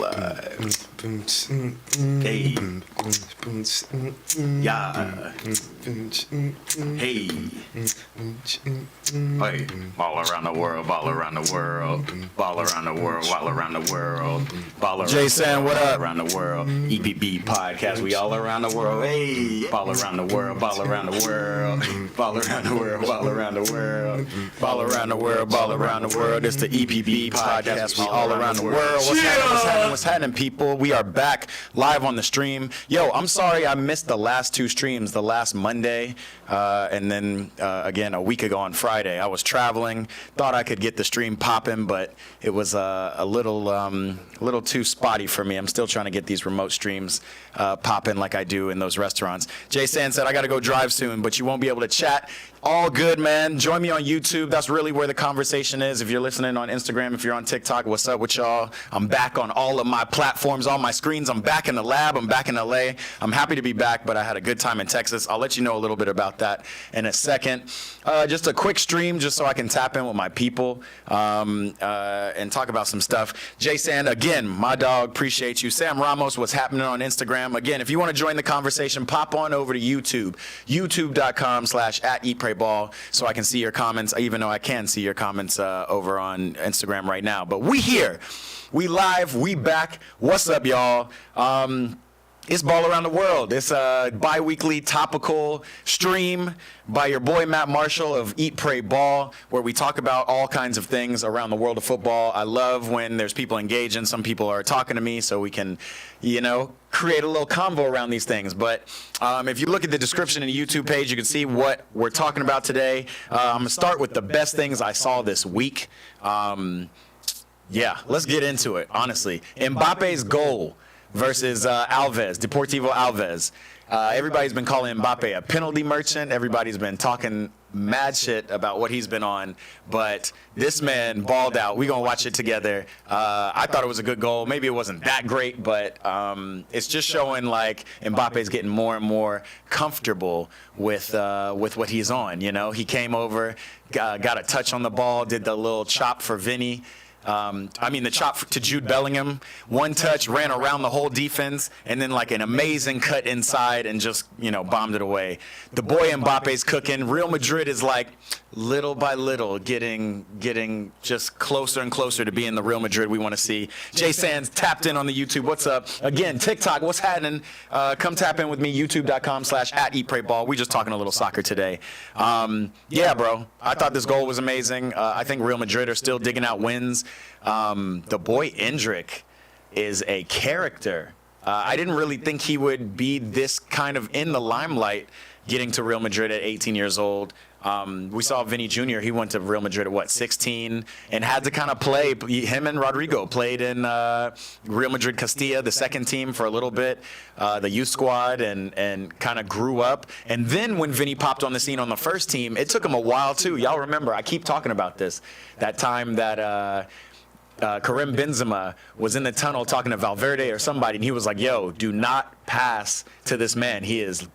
Hey. Yeah. Hey. Hey. Ball around the world, ball around the world. Ball around the world, ball around the world. Ball around Jason, what up? around the world. EPB podcast, we all around the world. Hey. Ball around the world, ball around the world. Ball around the world, ball around the world. Ball around the world, ball around the world. It's the EPB podcast. We all around the world. What's happening? What's happening? What's happening, people? We are back live on the stream. Yo, I'm sorry I missed the last two streams, the last Monday, and then again a week ago on Friday. I was traveling, thought I could get the stream popping, but it was a little too spotty for me. I'm still trying to get these remote streams popping like I do in those restaurants. Jay Sand said I got to go drive soon, but you won't be able to chat. All good, man. Join me on YouTube. That's really where the conversation is. If you're listening on Instagram, if you're on TikTok, what's up with y'all? I'm back on all of my platforms, all my screens. I'm back in the lab. I'm back in LA. I'm happy to be back, but I had a good time in Texas. I'll let you know a little bit about that in a second. Just a quick stream just so I can tap in with my people and talk about some stuff. Jay Sand, again, my dog, appreciate you. Sam Ramos, what's happening on Instagram? Again, if you want to join the conversation, pop on over to YouTube, youtube.com/@EatPrayBall so I can see your comments, even though I can see your comments over on Instagram right now. But we here, we live, we back. What's up, y'all? It's Ball Around the World. It's a bi-weekly topical stream by your boy Matt Marshall of Eat, Pray, Ball, where we talk about all kinds of things around the world of football. I love when there's people engaging. Some people are talking to me so we can, create a little convo around these things. But if you look at the description in the YouTube page, you can see what we're talking about today. I'm going to start with the best things I saw this week. Yeah, let's get into it, honestly. Mbappe's goal versus Deportivo Alves. Everybody's been calling Mbappe a penalty merchant. Everybody's been talking mad shit about what he's been on. But this man balled out. We're going to watch it together. I thought it was a good goal. Maybe it wasn't that great, but it's just showing like Mbappe's getting more and more comfortable with what he's on. He came over, got a touch on the ball, did the little chop for Vinny. The chop to Jude Bellingham, one touch, ran around the whole defense, and then like an amazing cut inside and just, bombed it away. The boy Mbappe's cooking. Real Madrid is like little by little getting just closer and closer to being the Real Madrid we want to see. Jay Sands tapped in on the YouTube. What's up? Again, TikTok, what's happening? Come tap in with me, youtube.com/@EatPrayBall. We just talking a little soccer today. Yeah, bro. I thought this goal was amazing. I think Real Madrid are still digging out wins. The boy Endrick is a character. I didn't really think he would be this kind of in the limelight getting to Real Madrid at 18 years old. We saw Vinny Jr., he went to Real Madrid at 16, and had to kind of play. Him and Rodrigo played in Real Madrid Castilla, the second team, for a little bit, the youth squad, and kind of grew up. And then when Vinny popped on the scene on the first team, it took him a while too. Y'all remember, I keep talking about this, that time that Karim Benzema was in the tunnel talking to Valverde or somebody, and he was like, yo, do not pass to this man. He's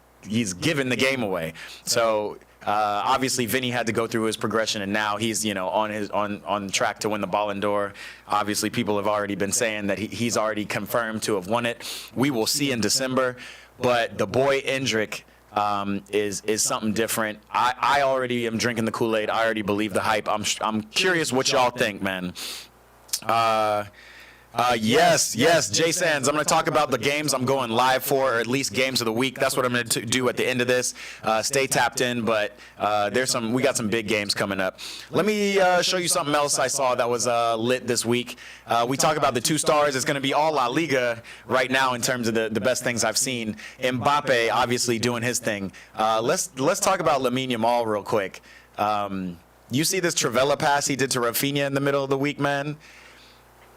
giving the game away. So obviously Vinny had to go through his progression, and now he's on track to win the Ballon d'Or. Obviously people have already been saying that he's already confirmed to have won it. We will see in December, but the boy Endrick is something different. I already am drinking the Kool-Aid. I already believe the hype. I'm curious what y'all think, man. Yes, Jay Sands. I'm going to talk about the games I'm going live for, or at least games of the week. That's what I'm going to do at the end of this. Stay tapped in, but we got some big games coming up. Let me show you something else I saw that was lit this week. We talk about the two stars. It's going to be all La Liga right now in terms of the best things I've seen. Mbappe obviously doing his thing. Let's talk about Lamine Yamal real quick. You see this trivela pass he did to Rafinha in the middle of the week, man?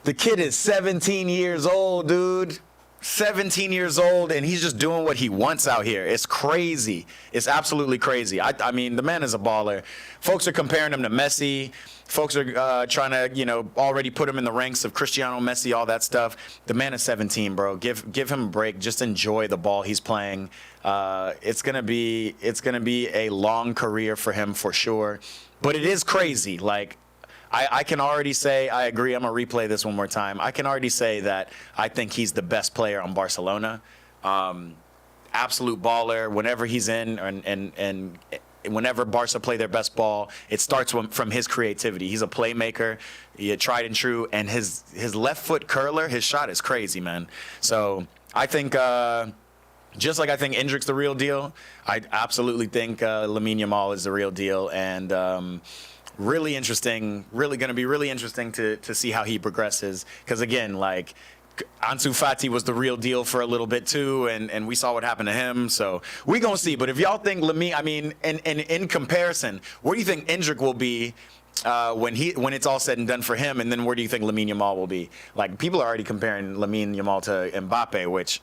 The kid is 17 years old, dude. 17 years old, and he's just doing what he wants out here. It's crazy. It's absolutely crazy. I mean, the man is a baller. Folks are comparing him to Messi. Folks are trying to, already put him in the ranks of Cristiano, Messi, all that stuff. The man is 17, bro. Give him a break. Just enjoy the ball he's playing. It's gonna be a long career for him for sure. But it is crazy. Like, I can already say I agree. I'm gonna replay this one more time. I can already say that I think he's the best player on Barcelona. Absolute baller. Whenever he's in, and whenever Barca play their best ball, it starts from his creativity. He's a playmaker, tried and true, and his left foot curler, his shot is crazy, man. So I think, just like I think Endrick's the real deal, I absolutely think Lamine Yamal is the real deal, and really interesting. Really going to be really interesting to see how he progresses. Because again, like, Ansu Fati was the real deal for a little bit too, and we saw what happened to him. So we gonna see. But if y'all think Lamine, I mean, in comparison, where do you think Endrick will be when it's all said and done for him? And then where do you think Lamine Yamal will be? Like, people are already comparing Lamine Yamal to Mbappe, which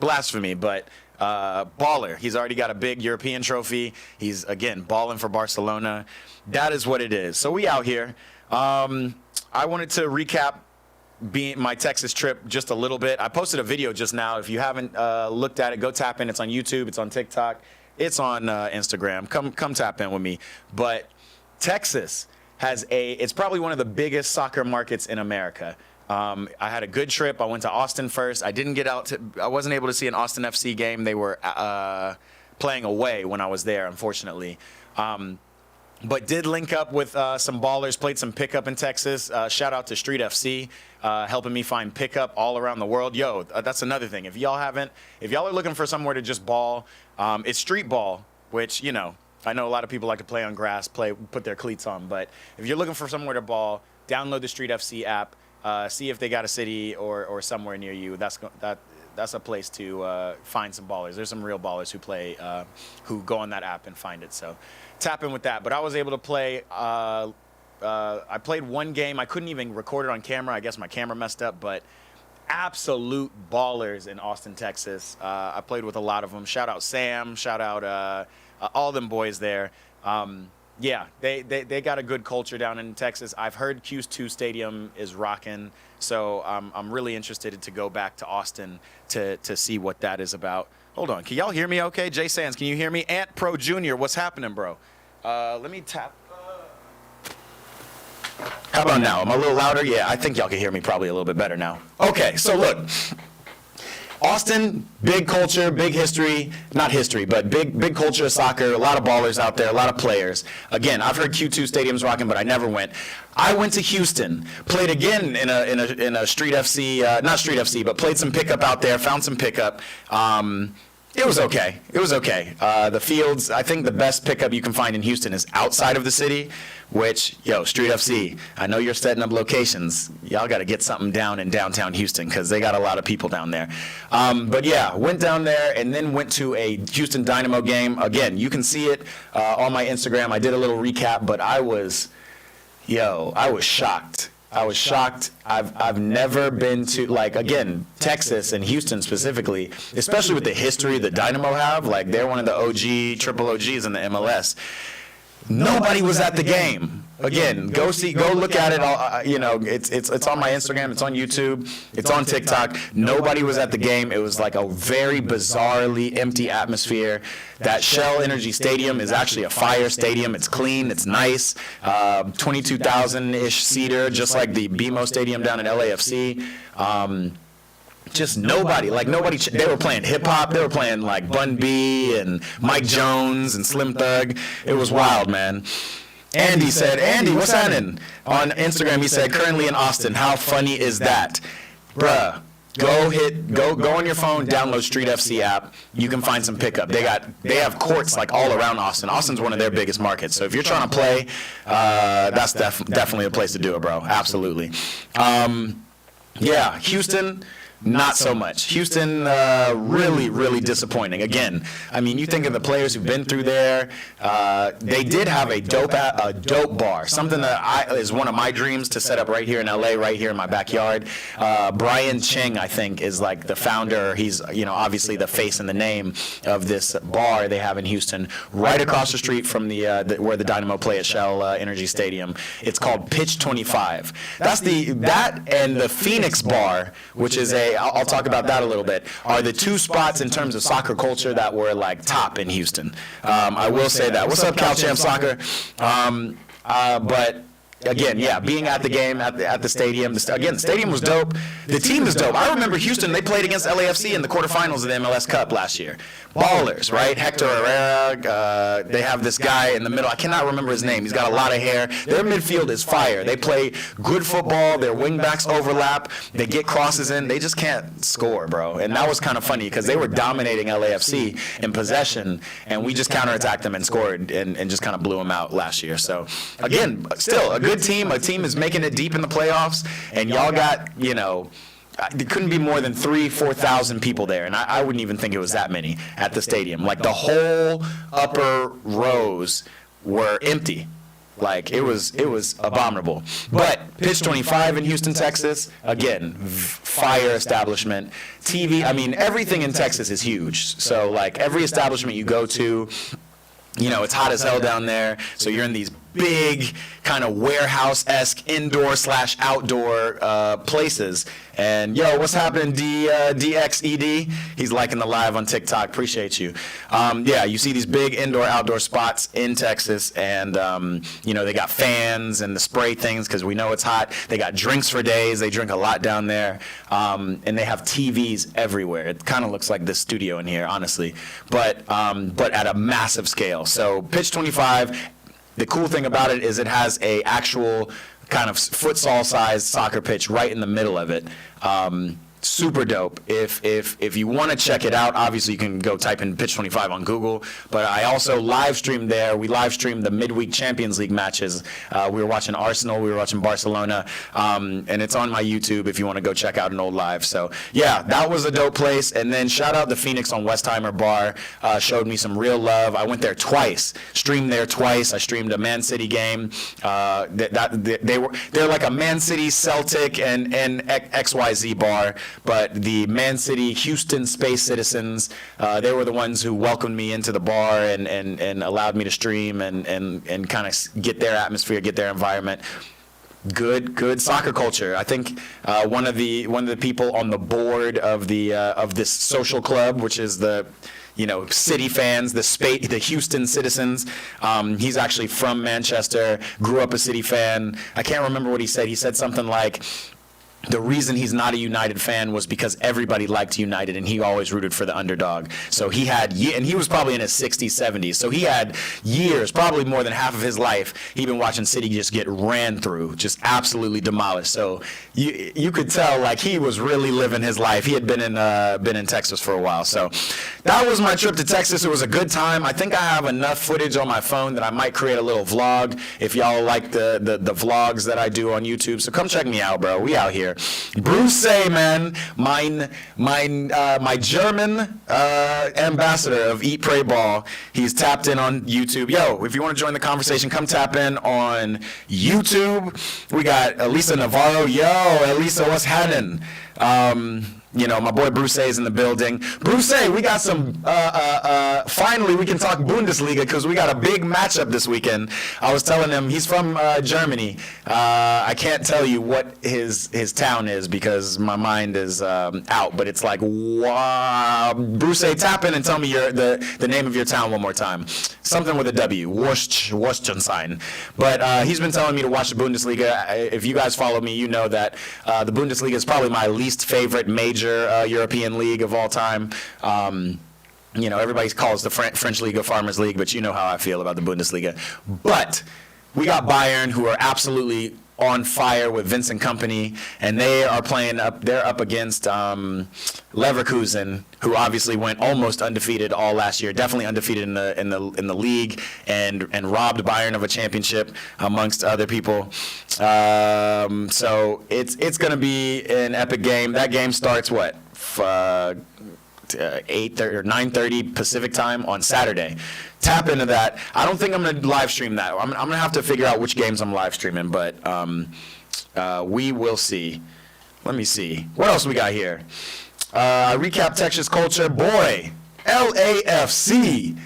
blasphemy, but baller. He's already got a big European trophy. He's again balling for Barcelona. That is what it is. So we out here. I wanted to recap my Texas trip just a little bit. I posted a video just now. If you haven't looked at it, go tap in. It's on YouTube. It's on TikTok. It's on Instagram. Come tap in with me. But Texas it's probably one of the biggest soccer markets in America. I had a good trip. I went to Austin first. I wasn't able to see an Austin FC game. They were playing away when I was there, unfortunately. But did link up with some ballers, played some pickup in Texas. Shout out to Street FC, helping me find pickup all around the world. Yo, that's another thing. If y'all are looking for somewhere to just ball, it's street ball, which, you know, I know a lot of people like to play on grass, put their cleats on. But if you're looking for somewhere to ball, download the Street FC app, see if they got a city or somewhere near you. That's a place to find some ballers. There's some real ballers who go on that app and find it. So tap in with that. But I was able to play. I played one game. I couldn't even record it on camera. I guess my camera messed up. But absolute ballers in Austin, Texas. I played with a lot of them. Shout out Sam. Shout out all them boys there. Yeah, they got a good culture down in Texas. I've heard Q2 Stadium is rocking. So I'm really interested to go back to Austin to see what that is about. Hold on. Can y'all hear me okay? Jay Sands, can you hear me? Ant Pro Jr., what's happening, bro? Let me tap. How about now? Am I a little louder? Yeah, I think y'all can hear me probably a little bit better now. Okay, so look. Austin, big culture, big history, not history, but big culture of soccer, a lot of ballers out there, a lot of players. Again, I've heard Q2 Stadium's rocking, but I never went. I went to Houston, played again in a Street FC, not Street FC, but played some pickup out there, found some pickup. It was okay. The fields, I think the best pickup you can find in Houston is outside of the city, which, Street FC, I know you're setting up locations. Y'all got to get something down in downtown Houston because they got a lot of people down there. But yeah, went down there and then went to a Houston Dynamo game. Again, you can see it on my Instagram. I did a little recap, but I was shocked. I've never been to, like, again, Texas and Houston specifically, especially with the history that Dynamo have. Like, they're one of the triple OGs in the MLS. Nobody was at the game. Again, go look at it. It's on my Instagram. It's on YouTube. It's on TikTok. Nobody was at the game. It was like a very bizarrely empty atmosphere. That Shell Energy Stadium is actually a fire stadium. It's clean. It's nice. 22,000-ish seater, just like the BMO Stadium down in LAFC. Just nobody. They were playing hip hop. They were playing like Bun B and Mike Jones and Slim Thug. It was wild, man. Andy said, Andy, what's happening? On Instagram, he said, currently in Austin. How funny is that? Bruh, go on your phone, download Street FC app. You can find some pickup. They have courts like all around Austin. Austin's one of their biggest markets. So if you're trying to play, that's definitely a place to do it, bro. Absolutely. Yeah, Houston. Not so much. Houston, really disappointing. Again, I mean, you think of the players who've been through there. They did have a dope bar, something that is one of my dreams to set up right here in LA, right here in my backyard. Brian Ching, I think, is like the founder. He's, obviously the face and the name of this bar they have in Houston, right across the street from where the Dynamo play at Shell Energy Stadium. It's called Pitch 25. That and the Phoenix Bar, which is I'll talk about that a little bit, are the two spots in terms of soccer culture that were like top in Houston. I will say that. What's up, Cal Champ Soccer? But Again, yeah, being at the game, at the stadium. Again, the stadium was dope. The team is dope. I remember Houston, they played against LAFC in the quarterfinals of the MLS Cup last year. Ballers, right? Hector Herrera, they have this guy in the middle. I cannot remember his name. He's got a lot of hair. Their midfield is fire. They play good football. Their wingbacks overlap. They get crosses in. They just can't score, bro. And that was kind of funny because they were dominating LAFC in possession, and we just counterattacked them and scored and just kind of blew them out last year. So, again, still a good team. A team is making it deep in the playoffs, and y'all got, you know, there couldn't be more than 3,000-4,000 people there, and I wouldn't even think it was that many at the stadium. Like, the whole upper rows were empty. Like, it was abominable. But Pitch 25 in Houston, Texas, again, fire establishment. TV, I mean, everything in Texas is huge. So, like, every establishment you go to, you know, it's hot as hell down there, so you're in these big kind of warehouse-esque indoor/outdoor places. And yo, what's happening, DXED? He's liking the live on TikTok. Appreciate you. Yeah, you see these big indoor-outdoor spots in Texas, and you know, they got fans and the spray things because we know it's hot. They got drinks for days. They drink a lot down there, and they have TVs everywhere. It kind of looks like this studio in here, honestly, but at a massive scale. So Pitch 25. The cool thing about it is it has a actual kind of futsal-sized soccer pitch right in the middle of it. Super dope. If you want to check it out, obviously you can go type in Pitch 25 on Google. But I also live streamed there. We live streamed the midweek Champions League matches. We were watching Arsenal. We were watching Barcelona. And it's on my YouTube if you want to go check out an old live. So yeah, that was a dope place. And then shout out the Phoenix on Westheimer Bar. Showed me some real love. I went there twice. Streamed there twice. I streamed a Man City game. They're like a Man City, Celtic, and XYZ bar. But the Man City, Houston Space Citizens, they were the ones who welcomed me into the bar and allowed me to stream and kind of get their atmosphere, get their environment. Good soccer culture. I think one of the people on the board of this social club, which is the, you know, City fans, the Houston Citizens. He's actually from Manchester, grew up a City fan. I can't remember what he said. He said something like, the reason he's not a United fan was because everybody liked United and he always rooted for the underdog. So he had, and he was probably in his 60s, 70s. So he had years, probably more than half of his life, he'd been watching City just get ran through, just absolutely demolished. So you could tell like he was really living his life. He had been in Texas for a while. So that was my trip to Texas. It was a good time. I think I have enough footage on my phone that I might create a little vlog if y'all like the vlogs that I do on YouTube. So come check me out, bro. We out here. Bruce, man, my German ambassador of Eat, Pray, Ball. He's tapped in on YouTube. Yo, if you want to join the conversation, come tap in on YouTube. We got Elisa Navarro. Yo, Elisa, what's happening? You know, my boy Bruce is in the building. Bruce, we got some, finally we can talk Bundesliga because we got a big matchup this weekend. I was telling him, he's from Germany. I can't tell you what his town is because my mind is out, but it's like, wow. Bruce, tap in and tell me the name of your town one more time. Something with a W, Wurstchenstein. But he's been telling me to watch the Bundesliga. If you guys follow me, you know that the Bundesliga is probably my least favorite major European league of all time. You know, everybody calls the French League a Farmers League, but you know how I feel about the Bundesliga. But we got Bayern, who are absolutely on fire with Vincent Kompany, and they are they're up against Leverkusen, who obviously went almost undefeated all last year, definitely undefeated in the league, and robbed Bayern of a championship amongst other people. So it's going to be an epic game. That game starts 8:30 or 9:30 Pacific time on Saturday. Tap into that. I don't think I'm going to live stream that. I'm going to have to figure out which games I'm live streaming, but we will see. Let me see. What else we got here? Recap Texas culture. Boy, LAFC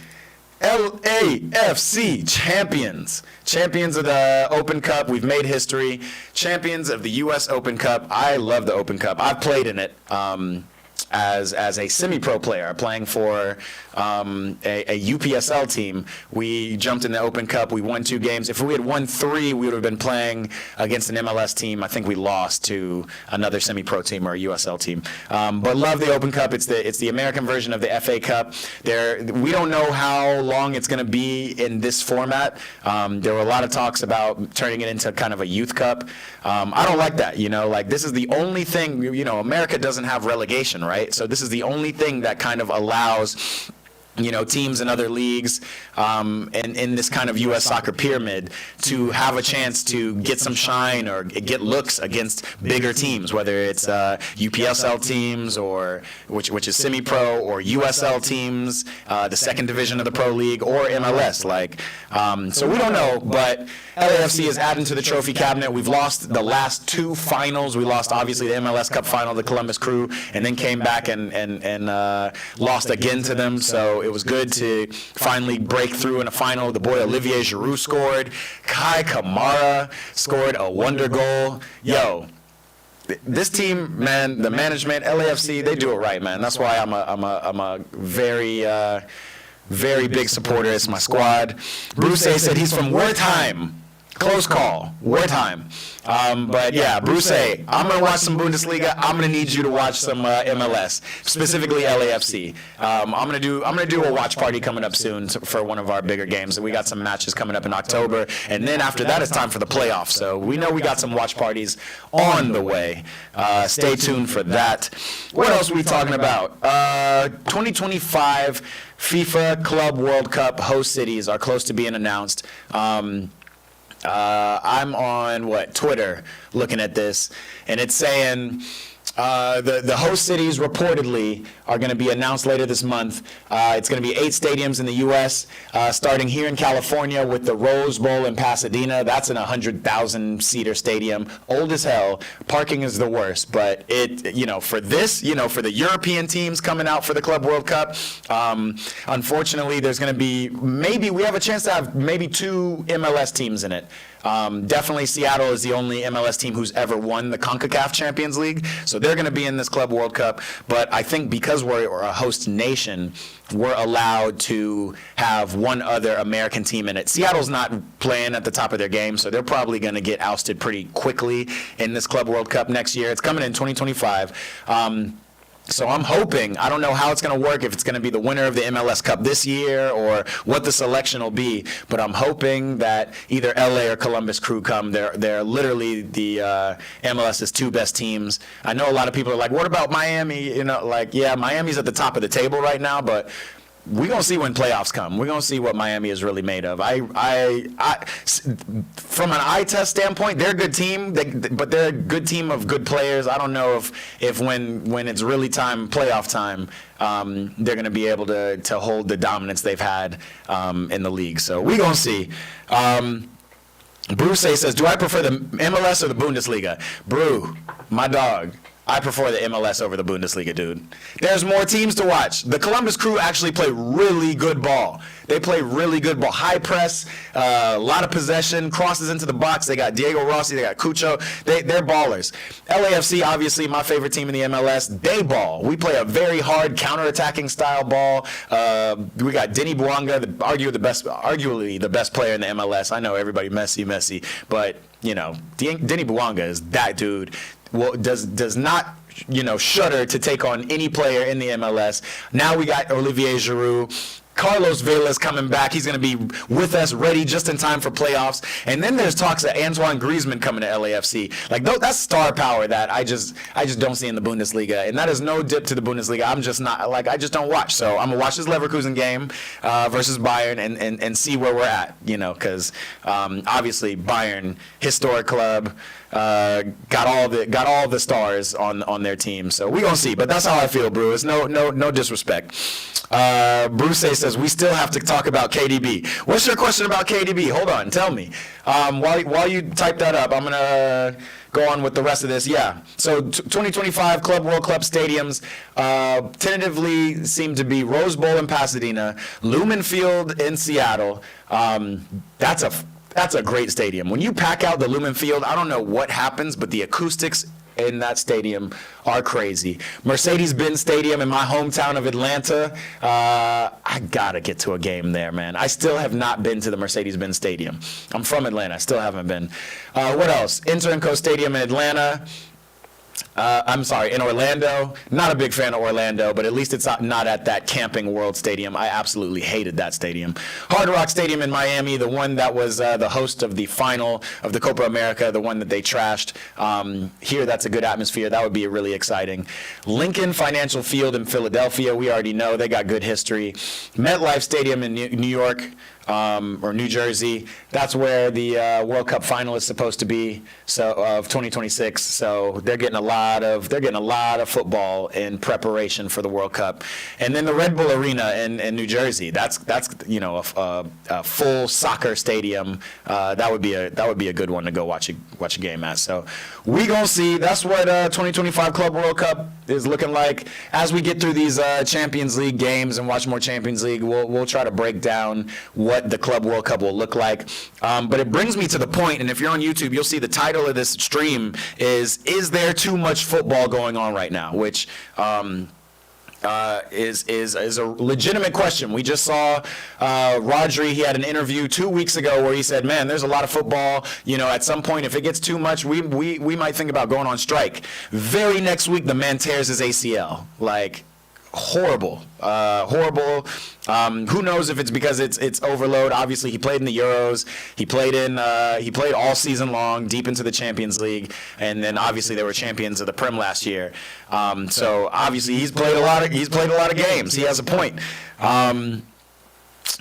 champions of the Open Cup. We've made history. Champions of the U.S. Open Cup. I love the Open Cup. I've played in it. as a semi-pro player, playing for a UPSL team. We jumped in the Open Cup. We won 2 games. If we had won 3, we would have been playing against an MLS team. I think we lost to another semi-pro team or a USL team. But love the Open Cup. It's the American version of the FA Cup. We don't know how long it's going to be in this format. There were a lot of talks about turning it into kind of a youth cup. I don't like that. Like, this is the only thing. America doesn't have relegation, right? So this is the only thing that kind of allows teams in other leagues in this kind of U.S. soccer pyramid to have a chance to get some shine or get looks against bigger teams, whether it's UPSL teams or which is semi-pro, or USL teams, the second division of the pro league, or MLS. So we don't know, but LAFC is adding to the trophy cabinet. We've lost the last 2 finals. We lost, obviously, the MLS Cup final, the Columbus Crew, and then came back and lost again to them. So it was good to finally break through in a final. The boy Olivier Giroud scored. Kai Kamara scored a wonder goal. Yo, this team, man, the management, LAFC, they do it right, man. That's why I'm a very very big supporter. It's my squad. Bruce said he's from Wertheim. Close call. Wartime. But yeah, Bruce, I'm going to watch some Bundesliga. I'm going to need you to watch some MLS, specifically LAFC. I'm going to do a watch party coming up soon for one of our bigger games. We got some matches coming up in October, and then after that, it's time for the playoffs. So we know we got some watch parties on the way. Stay tuned for that. What else are we talking about? 2025 FIFA Club World Cup host cities are close to being announced. I'm on Twitter looking at this, and it's saying the host cities reportedly are going to be announced later this month. It's going to be 8 stadiums in the U.S., starting here in California with the Rose Bowl in Pasadena. That's an 100,000-seater stadium, old as hell. Parking is the worst, but for this, for the European teams coming out for the Club World Cup, unfortunately, there's going to be we have a chance to have maybe 2 MLS teams in it. Definitely Seattle is the only MLS team who's ever won the CONCACAF Champions League, so they're going to be in this Club World Cup. But I think because we're a host nation, we're allowed to have one other American team in it. Seattle's not playing at the top of their game, so they're probably going to get ousted pretty quickly in this Club World Cup next year. It's coming in 2025. So I'm hoping, I don't know how it's going to work, if it's going to be the winner of the MLS Cup this year or what the selection will be, but I'm hoping that either LA or Columbus Crew come. They're literally the MLS's 2 best teams. I know a lot of people are like, what about Miami? Yeah, Miami's at the top of the table right now, but we're going to see when playoffs come. We're going to see what Miami is really made of. From an eye test standpoint, they're a good team, but they're a good team of good players. I don't know if when it's really playoff time, they're going to be able to hold the dominance they've had in the league. So we're going to see. Bruce says, do I prefer the MLS or the Bundesliga? Brew, my dog. I prefer the MLS over the Bundesliga, dude. There's more teams to watch. The Columbus Crew actually play really good ball. They play really good ball. High press, a lot of possession, crosses into the box. They got Diego Rossi, they got Cucho. They're ballers. LAFC, obviously my favorite team in the MLS. They ball. We play a very hard counter-attacking style ball. We got Denny Bouanga, arguably the best player in the MLS. I know everybody Messi, but Denny Bouanga is that dude. Does not shudder to take on any player in the MLS. Now we got Olivier Giroud. Carlos Vela's coming back. He's going to be with us, ready just in time for playoffs. And then there's talks of Antoine Griezmann coming to LAFC. That's star power that I just don't see in the Bundesliga. And that is no dip to the Bundesliga. I'm just not I just don't watch. So I'm gonna watch this Leverkusen game versus Bayern and see where we're at. Because obviously Bayern, historic club. Got all the stars on their team, so we gonna see. But that's how I feel, Brew. It's no disrespect. Bruce says we still have to talk about KDB. What's your question about KDB? Hold on, tell me. While you type that up, I'm gonna go on with the rest of this. Yeah. So 2025 Club World Cup stadiums tentatively seem to be Rose Bowl in Pasadena, Lumen Field in Seattle. That's a great stadium. When you pack out the Lumen Field, I don't know what happens, but the acoustics in that stadium are crazy. Mercedes-Benz Stadium in my hometown of Atlanta, I gotta get to a game there, man. I still have not been to the Mercedes-Benz Stadium. I'm from Atlanta. I still haven't been. What else? Inter Stadium in Atlanta. in Orlando. Not a big fan of Orlando, but at least it's not at that Camping World Stadium. I absolutely hated that stadium. Hard Rock Stadium in Miami, the one that was the host of the final of the Copa America, the one that they trashed. Here, that's a good atmosphere. That would be really exciting. Lincoln Financial Field in Philadelphia, we already know they got good history. MetLife Stadium in New York. Or New Jersey. That's where the World Cup final is supposed to be, of 2026. So they're getting a lot of football in preparation for the World Cup. And then the Red Bull Arena in New Jersey. That's a full soccer stadium. That would be a good one to go watch a game at. So we gonna see. That's what 2025 Club World Cup is looking like. As we get through these Champions League games and watch more Champions League, we'll try to break down what the Club World Cup will look like. But it brings me to the point, and if you're on YouTube, you'll see the title of this stream is there too much football going on right now? Which is a legitimate question. We just saw Rodri. He had an interview 2 weeks ago where he said, "Man, there's a lot of football. At some point, if it gets too much, we might think about going on strike." Very next week, the man tears his ACL. Horrible. Who knows if it's because it's overload. Obviously, he played in the Euros. He played all season long, deep into the Champions League, and then obviously they were champions of the Prem last year. So obviously he's played a lot of games. He has a point.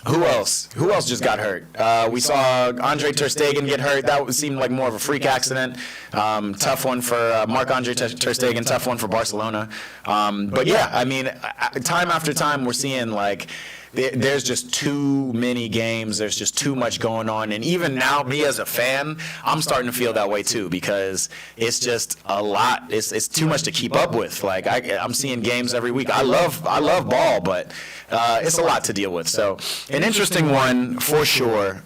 Who else just got hurt? We saw Andre Ter Stegen get hurt. That seemed like more of a freak accident. Tough one for Marc-Andre Ter Stegen, tough one for Barcelona. But yeah, I mean, time after time we're seeing there's just too many games. There's just too much going on. And even now, me as a fan, I'm starting to feel that way too, because it's just a lot. It's too much to keep up with. I'm seeing games every week. I love ball, but it's a lot to deal with. So an interesting one for sure.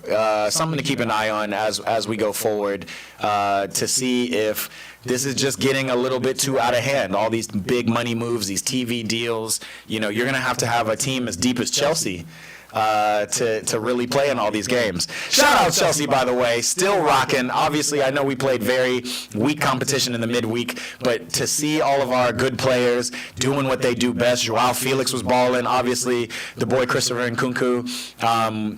Something to keep an eye on as we go forward, to see if this is just getting a little bit too out of hand. All these big money moves, these TV deals. You're going to have a team as deep as Chelsea to really play in all these games. Shout out Chelsea, by the way, still rocking. Obviously, I know we played very weak competition in the midweek, but to see all of our good players doing what they do best. Joao Felix was balling. Obviously, the boy Christopher Nkunku.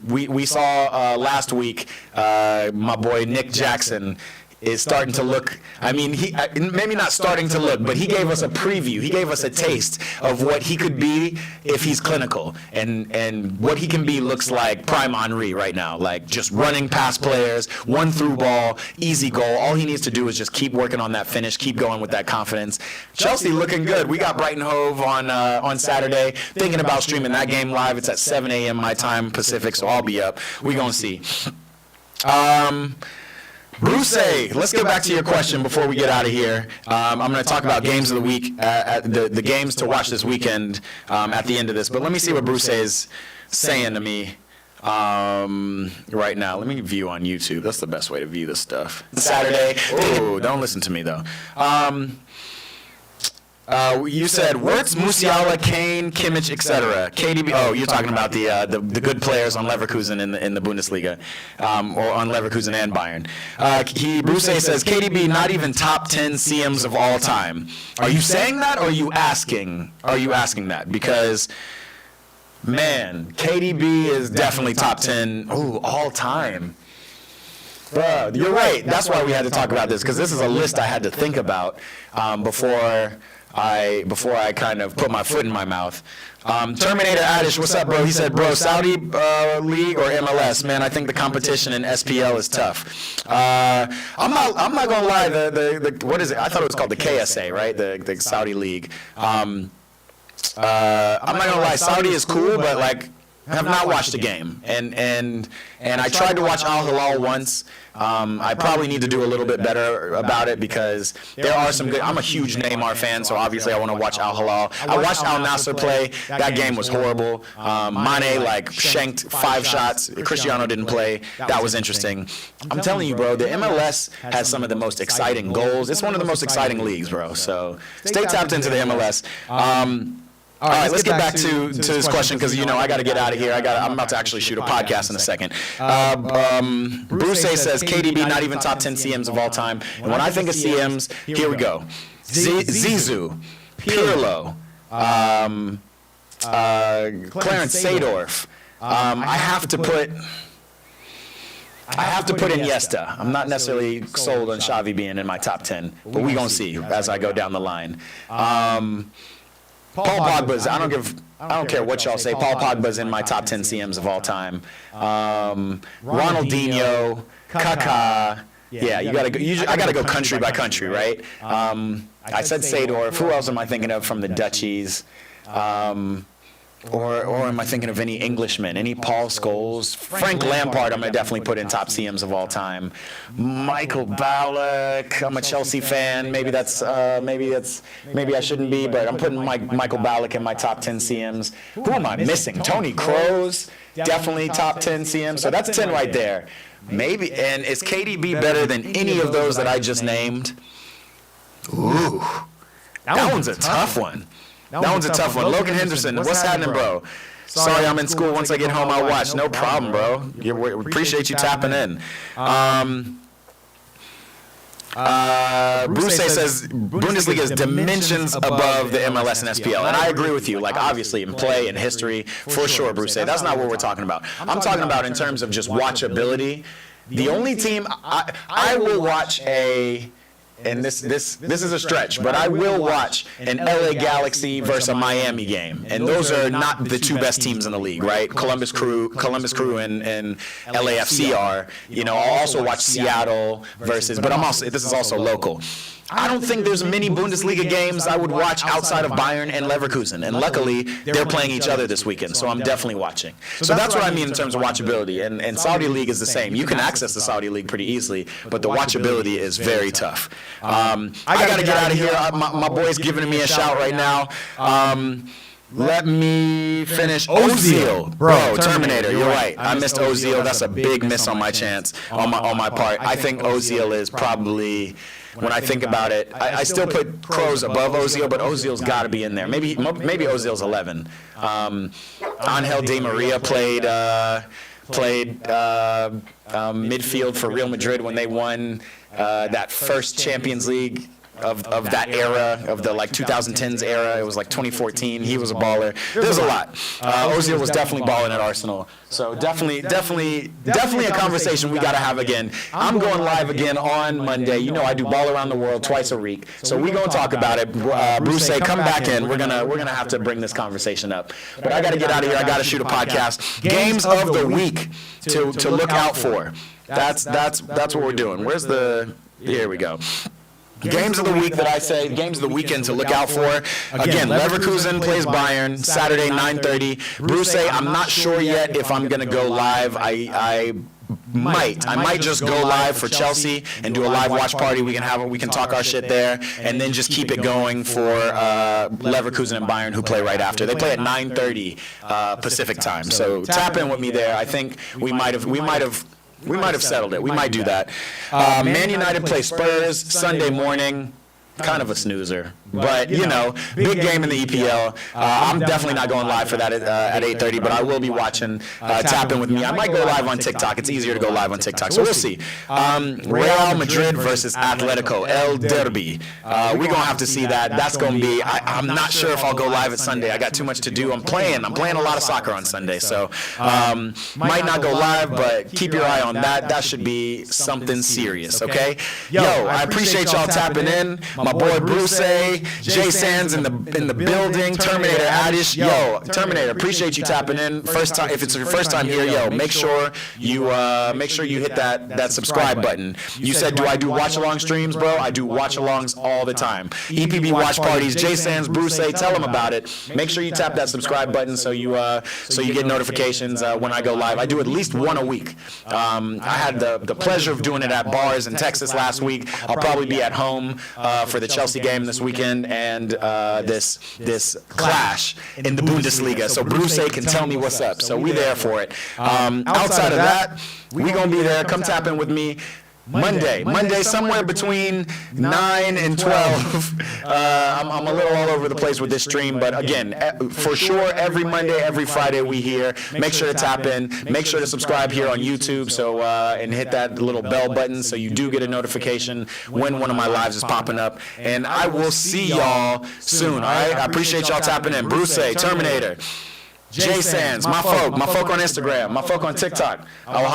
We saw last week my boy Nick Jackson is starting to look, he maybe not starting to look, but he gave us a preview. He gave us a taste of what he could be if he's clinical, and what he can be looks like prime Henry right now, just running past players, one through ball, easy goal. All he needs to do is just keep working on that finish, keep going with that confidence. Chelsea looking good. We got Brighton Hove on Saturday. Thinking about streaming that game live. It's at 7 a.m. my time Pacific, so I'll be up. We gonna see. Bruce, let's get back to your question before we get out of here. I'm going to talk about games of the week, the games to watch this weekend at the end of this. But let me see what Bruce is saying to me right now. Let me view on YouTube. That's the best way to view this stuff. Saturday. Oh, don't listen to me, though. You said Wirtz, Musiala, Kane, Kimmich, etc. KDB. Oh, you're talking about the good players on Leverkusen in the Bundesliga, or on Leverkusen and Bayern. Bruce says KDB not even top 10 CMs of all time. Are you saying that, or are you asking? That? Because, man, KDB is definitely top 10. Oh, all time. Bro, you're right. That's why we had to talk about this, because this is a list I had to think about before I kind of put my foot in my mouth. Terminator Adish, what's up, bro? He said, bro, Saudi League or MLS? Man, I think the competition in SPL is tough. I'm not gonna lie. The what is it? I thought it was called the KSA, right? The Saudi League. I'm not gonna lie. Saudi is cool, but have not watched a game, and I tried to watch Al Hilal once. I probably need to do a little bit better about it because there are some good. I'm a huge Neymar fan, so obviously I want to watch Al Hilal. I watched Al Nassr play. That game was horrible. Mane shanked 5 shots. Cristiano didn't play. That was interesting. I'm telling you, bro, the MLS has some of the most exciting goals. It's one of the most exciting leagues, bro. So stay tapped into the MLS. All right, let's get back to this question because, I got to get out of here. I'm about to actually shoot a podcast in a second. Bruce says KDB not even top 10 CMs of all time. And when I think of CMs, here we go. Zizou, Pirlo, Clarence Seedorf. I have to put Iniesta. I'm not necessarily sold on Xavi being in my top 10, but we're going to see as I go down the line. Paul Pogba's. I don't care what y'all say. Paul Pogba's in my top 10 CMs of all time. Ronaldinho, Kaká. Yeah, you gotta go. I gotta go country by country, right? I said Seedorf. Who else am I thinking of from the Dutchies? Or am I thinking of any Englishmen? Any Paul Scholes? Frank Lampard, I'm going to definitely put in top CMs of all time. Michael Ballack, I'm a Chelsea fan. Maybe I shouldn't be, but I'm putting Michael Ballack in my top 10 CMs. Who am I missing? Tony Kroos, definitely top 10 CMs. So that's 10 right there. Maybe, and is KDB better than any of those that I just named? Ooh, that one's a tough one. That one's a tough one. Logan Henderson, what's happening, bro? Sorry, I'm in school. Once I get home, I'll watch. No problem, bro. We appreciate you tapping in. Bruce says Bundesliga is dimensions above the MLS and SPL. And I agree with you. Like, obviously, in play and history, for sure, Bruce. That's not what we're talking about. I'm talking about in terms of just watchability. The only team I will watch and this is a stretch, but I will watch an LA Galaxy versus a Miami game, and those are not the 2 best teams in the league, right? Columbus Crew and LAFC are. I'll also watch Seattle versus, but this is also local. I don't think there's many Bundesliga games I would watch outside of Bayern and Leverkusen, and luckily they're playing each other this weekend, so I'm definitely watching. So that's what I mean in terms of watchability, and Saudi League is the same. You can access the Saudi League pretty easily, but the watchability is very tough. I got to get out of here. My boy's giving me a shout right now. Let me finish. Ozil, bro, Terminator. You're right. I missed Ozil. That's a big miss on my part. I think Ozil is probably. When I think about it, I still put Kroos above Ozil, but Ozil's got to be in there. Maybe Ozil's 11. Angel Di Maria played midfield for Real Madrid when they won that first Champions League of that era, of the 2010s era. It was 2014. He was a baller. There's a lot. Ozil was definitely balling at Arsenal. So definitely a conversation we got to have again. I'm going live again on Monday. I do Ball Around the World twice a week. So we're going to talk about it. Bruce, come back in. We're gonna have to bring this conversation up. But I got to get out of here. I got to shoot a podcast. Games of the week to look out for. That's what we're doing. Here we go. Games of the week that I say, games of the weekend to look out for. Again, Leverkusen plays Bayern, Saturday, 9:30. Bruce, I'm not sure yet if I'm going to go live. I might just go live for Chelsea and do a live watch party. We can talk our shit there, and then just keep it going for Leverkusen and Bayern, who play right after. They play at 9:30 Pacific time. So tap in with me there. I think we might have settled it. We might do that. Man United play Spurs Sunday morning. Kind of a snoozer, but big game in the EPL. I'm definitely not going live for that at 8:30, but I will be watching. Tap in with me. I might go live on TikTok. It's easier to go live on TikTok, so we'll see. Real Madrid versus Atletico, El Derby. We're gonna have to see that. That's gonna be. I'm not sure if I'll go live at Sunday. I got too much to do. I'm playing a lot of soccer on Sunday, so might not go live, but keep your eye on that. That should be something serious. Okay, I appreciate y'all tapping in. My boy Bruce, Jay Sands in the building. Terminator Addish, yo, Terminator. Appreciate you tapping in. First time, if it's your first time here, yo, make sure you hit that subscribe button. You said, do I do watch along streams, bro? I do watch alongs all the time. EPB watch parties. Jay Sands, Bruce, tell them about it. Make sure you tap that subscribe button so you get notifications when I go live. I do at least one a week. I had the pleasure of doing it at bars in Texas last week. I'll probably be at home for the Chelsea game this weekend and this clash in the Bundesliga. So Bruce can tell me what's up. So we there for it. Outside of that, we gonna be there. Come tap in with me. Monday, somewhere between 9 and 12. I'm a little all over the place with this stream, but again, for sure, every Monday, every Friday we here. Make sure to tap in. Make sure to subscribe here on YouTube, so and hit that little bell button so you do get a notification when one of my lives is popping up. And I will see y'all soon. All right, I appreciate y'all tapping in. Bruce, Terminator, Jay Sands, my folk on Instagram, my folk on TikTok. I will